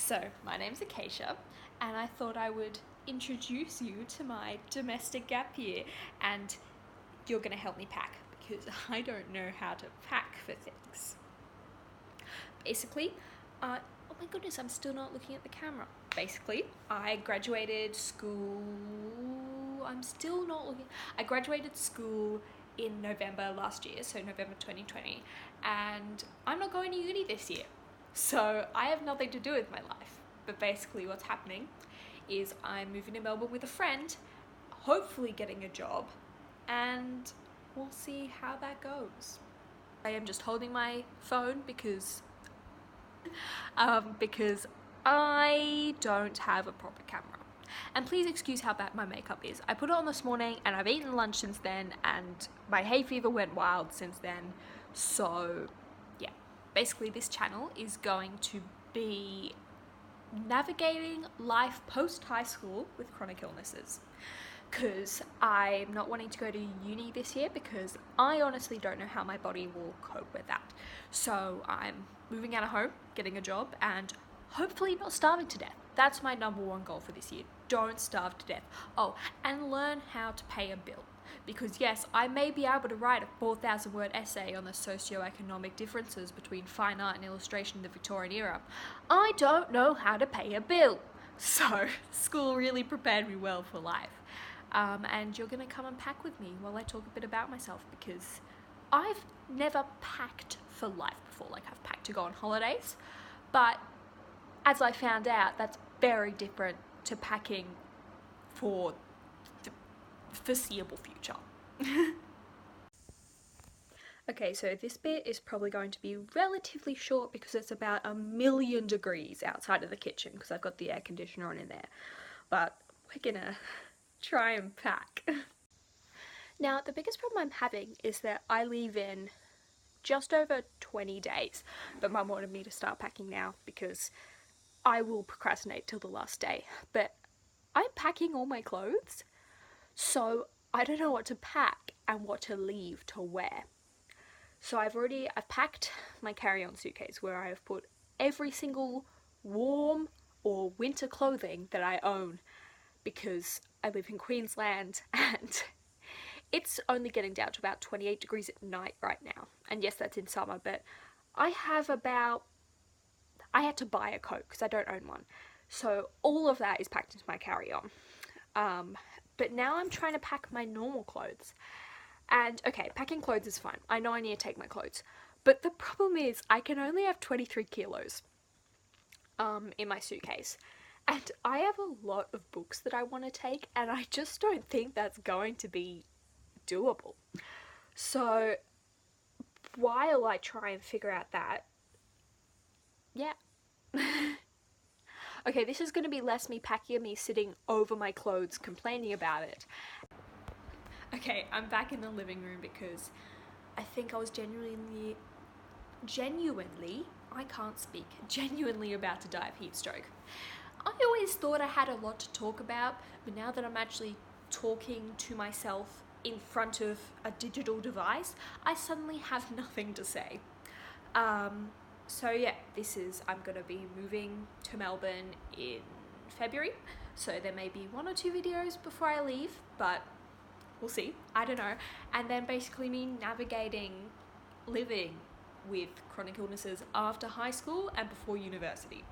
So, my name's Acacia, and I thought I would introduce you to my domestic gap year, and you're going to help me pack because I don't know how to pack for things. Basically, oh my goodness, I'm still not looking at the camera. Basically, I graduated school. I graduated school in November last year, so November 2020, and I'm not going to uni this year. So I have nothing to do with my life. But basically what's happening is I'm moving to Melbourne with a friend, hopefully getting a job, and we'll see how that goes. I am just holding my phone because I don't have a proper camera. And please excuse how bad my makeup is. I put it on this morning and I've eaten lunch since then, and my hay fever went wild since then. So yeah, basically this channel is going to be navigating life post high school with chronic illnesses, because I'm not wanting to go to uni this year because I honestly don't know how my body will cope with that. So I'm moving out of home, getting a job, and hopefully not starving to death. That's my number one goal for this year. Don't starve to death. Oh, and learn how to pay a bill. Because yes, I may be able to write a 4,000 word essay on the socio-economic differences between fine art and illustration in the Victorian era. I don't know how to pay a bill. So school really prepared me well for life. And you're going to come and pack with me while I talk a bit about myself, because I've never packed for life before. Like, I've packed to go on holidays, but as I found out, that's very different to packing for the foreseeable future. Okay, so this bit is probably going to be relatively short because it's about 1,000,000 degrees outside of the kitchen because I've got the air conditioner on in there. But we're gonna try and pack. Now, the biggest problem I'm having is that I leave in just over 20 days, but Mum wanted me to start packing now because I will procrastinate till the last day. But I'm packing all my clothes, so I don't know what to pack and what to leave to wear. So I've packed my carry-on suitcase where I have put every single warm or winter clothing that I own, because I live in Queensland and it's only getting down to about 28 degrees at night right now. And yes, that's in summer, but I had to buy a coat because I don't own one. So all of that is packed into my carry-on. But now I'm trying to pack my normal clothes. And okay, packing clothes is fine. I know I need to take my clothes. But the problem is I can only have 23 kilos in my suitcase. And I have a lot of books that I want to take, and I just don't think that's going to be doable. So while I try and figure out that, yeah. Okay, this is going to be less me packing and me sitting over my clothes complaining about it. Okay, I'm back in the living room because I think I was genuinely, I can't speak, genuinely about to die of heat stroke. I always thought I had a lot to talk about, but now that I'm actually talking to myself in front of a digital device, I suddenly have nothing to say. So yeah, I'm going to be moving to Melbourne in February, so there may be 1 or 2 videos before I leave, but we'll see, I don't know. And then basically me navigating living with chronic illnesses after high school and before university.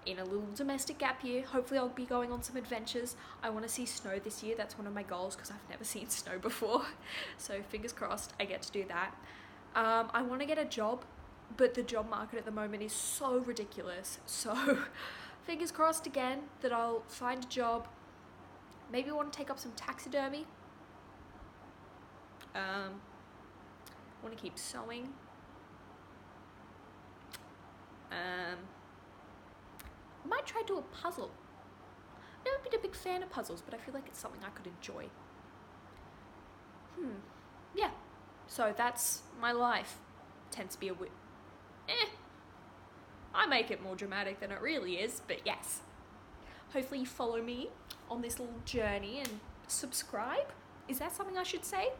In a little domestic gap year, hopefully I'll be going on some adventures. I want to see snow this year, that's one of my goals because I've never seen snow before. So fingers crossed I get to do that. I want to get a job, but the job market at the moment is so ridiculous. So fingers crossed again that I'll find a job. Maybe I want to take up some taxidermy. Want to keep sewing. Might try to do a puzzle. Never been a big fan of puzzles, but I feel like it's something I could enjoy. Yeah. So that's my life. Tends to be I make it more dramatic than it really is, but yes. Hopefully you follow me on this little journey and subscribe. Is that something I should say?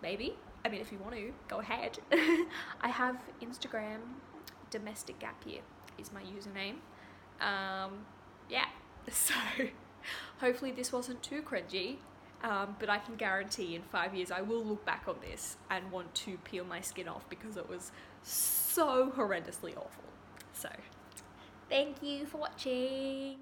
Maybe. I mean, if you want to, go ahead. I have Instagram, domestic gap year is my username. Yeah, so hopefully this wasn't too cringy, but I can guarantee in 5 years I will look back on this and want to peel my skin off because it was so horrendously awful. So thank you for watching.